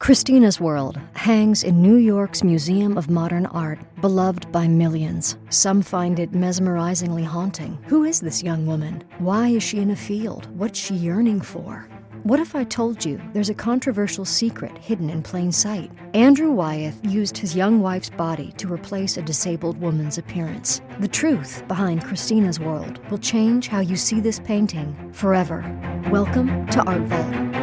Christina's World hangs in New York's Museum of Modern Art, beloved by millions. Some find it mesmerizingly haunting. Who is this young woman? Why is she in a field? What's she yearning for? What if I told you there's a controversial secret hidden in plain sight? Andrew Wyeth used his young wife's body to replace a disabled woman's appearance. The truth behind Christina's World will change how you see this painting forever. Welcome to Art Vault.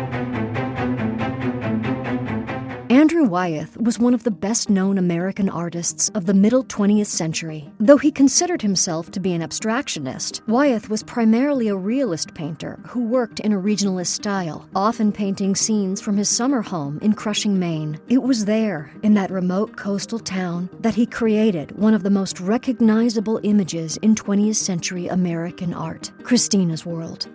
Andrew Wyeth was one of the best-known American artists of the middle 20th century. Though he considered himself to be an abstractionist, Wyeth was primarily a realist painter who worked in a regionalist style, often painting scenes from his summer home in Cushing, Maine. It was there, in that remote coastal town, that he created one of the most recognizable images in 20th century American art, Christina's World.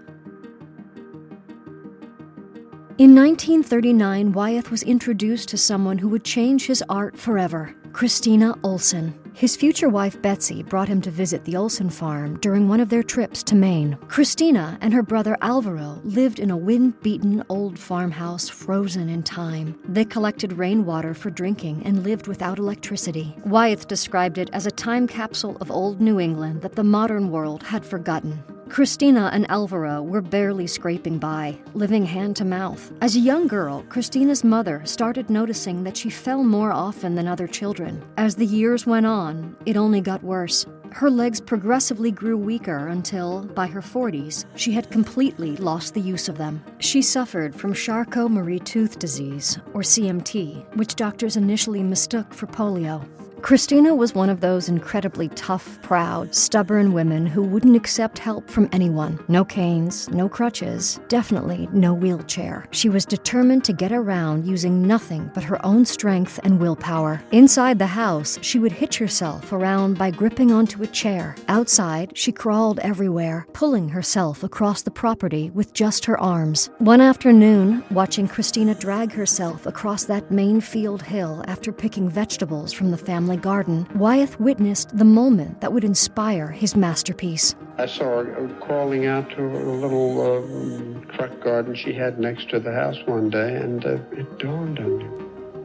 In 1939, Wyeth was introduced to someone who would change his art forever, Christina Olson. His future wife, Betsy, brought him to visit the Olson farm during one of their trips to Maine. Christina and her brother Alvaro lived in a wind-beaten old farmhouse frozen in time. They collected rainwater for drinking and lived without electricity. Wyeth described it as a time capsule of old New England that the modern world had forgotten. Christina and Alvaro were barely scraping by, living hand to mouth. As a young girl, Christina's mother started noticing that she fell more often than other children. As the years went on, it only got worse. Her legs progressively grew weaker until, by her 40s, she had completely lost the use of them. She suffered from Charcot-Marie tooth disease, or CMT, which doctors initially mistook for polio. Christina was one of those incredibly tough, proud, stubborn women who wouldn't accept help from anyone. No canes, no crutches, definitely no wheelchair. She was determined to get around using nothing but her own strength and willpower. Inside the house, she would hitch herself around by gripping onto a chair. Outside, she crawled everywhere, pulling herself across the property with just her arms. One afternoon, watching Christina drag herself across that Maine field hill after picking vegetables from the family garden, Wyeth witnessed the moment that would inspire his masterpiece. I saw her crawling out to a little truck garden she had next to the house one day, and it dawned on me.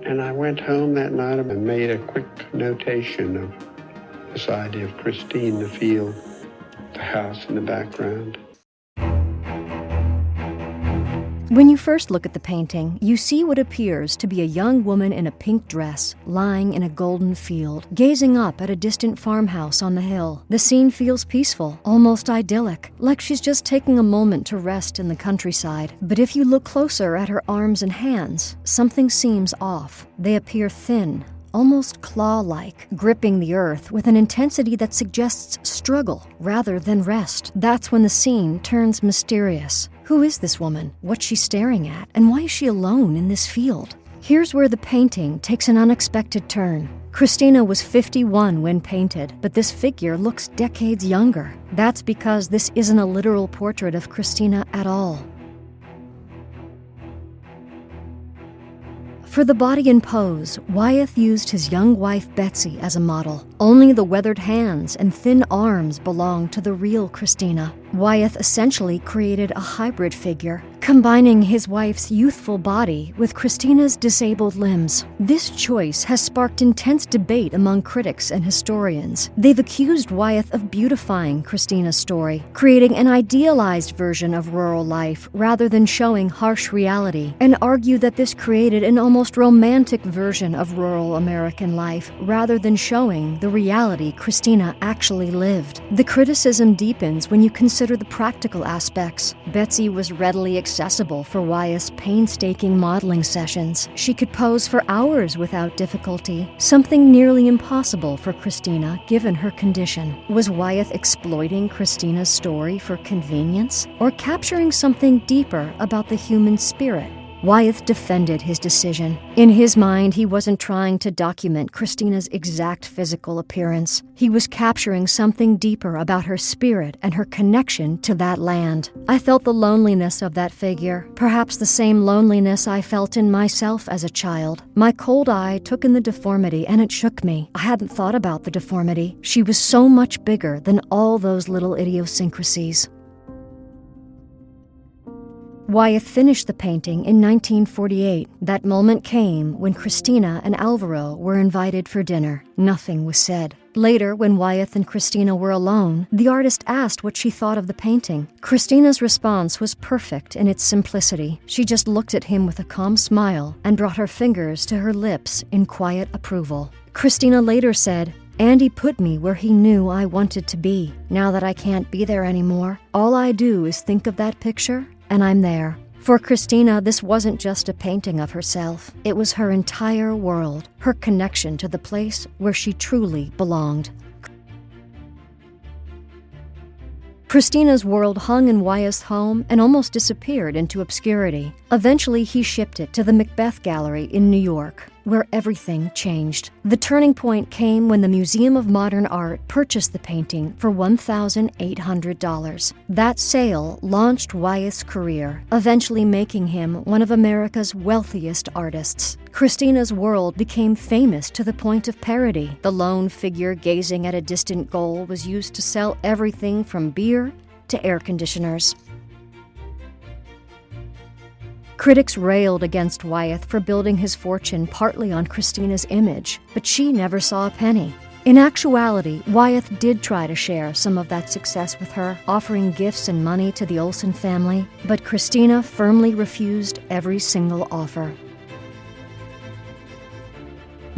And I went home that night and made a quick notation of this idea of Christine, the field, the house in the background. When you first look at the painting, you see what appears to be a young woman in a pink dress, lying in a golden field, gazing up at a distant farmhouse on the hill. The scene feels peaceful, almost idyllic, like she's just taking a moment to rest in the countryside. But if you look closer at her arms and hands, something seems off. They appear thin, almost claw-like, gripping the earth with an intensity that suggests struggle rather than rest. That's when the scene turns mysterious. Who is this woman? What's she staring at? And why is she alone in this field? Here's where the painting takes an unexpected turn. Christina was 51 when painted, but this figure looks decades younger. That's because this isn't a literal portrait of Christina at all. For the body and pose, Wyeth used his young wife Betsy as a model. Only the weathered hands and thin arms belonged to the real Christina. Wyeth essentially created a hybrid figure, combining his wife's youthful body with Christina's disabled limbs. This choice has sparked intense debate among critics and historians. They've accused Wyeth of beautifying Christina's story, creating an idealized version of rural life rather than showing harsh reality, and argue that this created an almost romantic version of rural American life rather than showing the reality Christina actually lived. The criticism deepens when you consider the practical aspects. Betsy was readily accessible for Wyeth's painstaking modeling sessions. She could pose for hours without difficulty, something nearly impossible for Christina given her condition. Was Wyeth exploiting Christina's story for convenience, or capturing something deeper about the human spirit? Wyeth defended his decision. In his mind, he wasn't trying to document Christina's exact physical appearance. He was capturing something deeper about her spirit and her connection to that land. I felt the loneliness of that figure, perhaps the same loneliness I felt in myself as a child. My cold eye took in the deformity and it shook me. I hadn't thought about the deformity. She was so much bigger than all those little idiosyncrasies. Wyeth finished the painting in 1948. That moment came when Christina and Alvaro were invited for dinner. Nothing was said. Later, when Wyeth and Christina were alone, the artist asked what she thought of the painting. Christina's response was perfect in its simplicity. She just looked at him with a calm smile and brought her fingers to her lips in quiet approval. Christina later said, "Andy put me where he knew I wanted to be. Now that I can't be there anymore, all I do is think of that picture, and I'm there." For Christina, this wasn't just a painting of herself. It was her entire world, her connection to the place where she truly belonged. Christina's world hung in Wyeth's home and almost disappeared into obscurity. Eventually, he shipped it to the Macbeth Gallery in New York, where everything changed. The turning point came when the Museum of Modern Art purchased the painting for $1,800. That sale launched Wyeth's career, eventually making him one of America's wealthiest artists. Christina's world became famous to the point of parody. The lone figure gazing at a distant goal was used to sell everything from beer to air conditioners. Critics railed against Wyeth for building his fortune partly on Christina's image, but she never saw a penny. In actuality, Wyeth did try to share some of that success with her, offering gifts and money to the Olson family, but Christina firmly refused every single offer.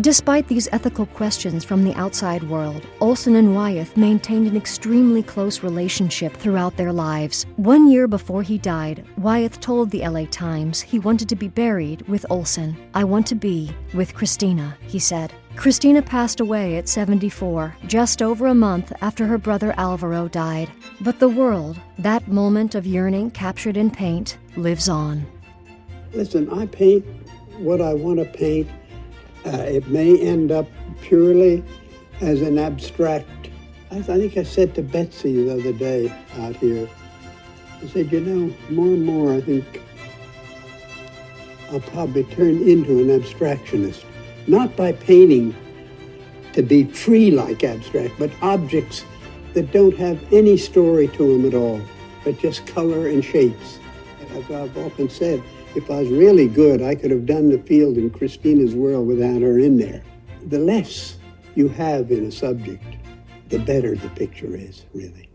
Despite these ethical questions from the outside world, Olson and Wyeth maintained an extremely close relationship throughout their lives. 1 year before he died, Wyeth told the LA Times he wanted to be buried with Olson. "I want to be with Christina," he said. Christina passed away at 74, just over a month after her brother Alvaro died. But the world, that moment of yearning captured in paint, lives on. Listen, I paint what I want to paint. It may end up purely as an abstract. I think I said to Betsy the other day out here, I said, more and more I think I'll probably turn into an abstractionist. Not by painting to be free like abstract, but objects that don't have any story to them at all, but just color and shapes. As I've often said, if I was really good, I could have done the field in Christina's world without her in there. The less you have in a subject, the better the picture is, really.